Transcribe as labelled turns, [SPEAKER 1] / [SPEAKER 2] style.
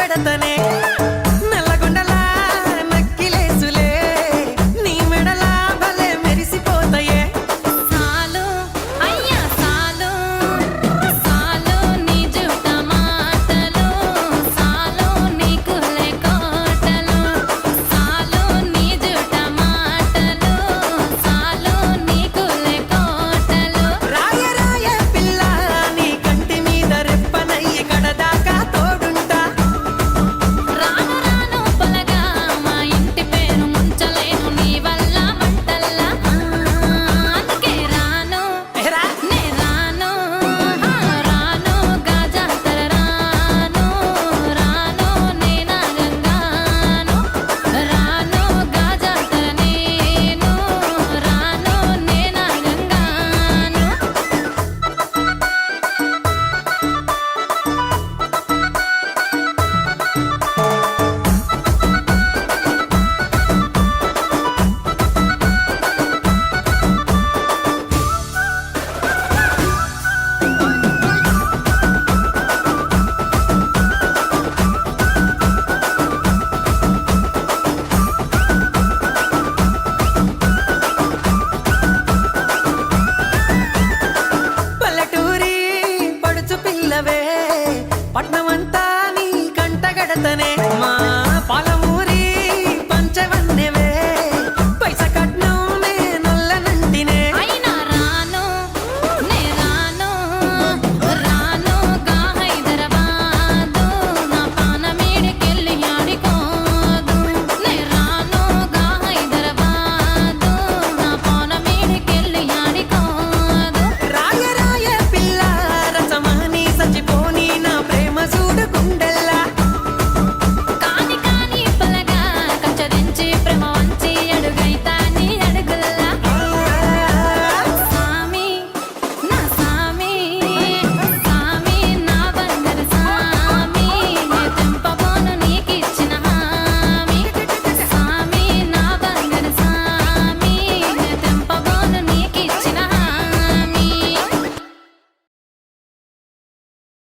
[SPEAKER 1] కడతనే నల్లగొండలా నక్కిలేసులే నీ మెడలా భలే మెరిసిపోతాయే
[SPEAKER 2] సాలు అయ్యా సాలు సాలు నీ జుట్ట మాటలు సాలు నీకులే కోటలు సాలు నీ జుట్ట మాటలు సాలు నీకులే కోటలు
[SPEAKER 1] రాయ రాయ పిల్ల నీ కంటి మీద రెప్పనయ్యి కడదాకా తోడుంటా
[SPEAKER 2] రాను రాను పొలగా మా ఇంటి పేరు ముంచలేను నీ వల్ల మంటల్లా అందుకే రాను
[SPEAKER 1] ఎరా
[SPEAKER 2] నే రాను రాను గాజాతర రాను రాను నే నాగంగాను రాను గాజాతర నేను రాను నే నాగంగాను
[SPEAKER 1] పల్లెటూరి పడుచు పిల్లవే పట్నమంతా నీ కంటగడతనే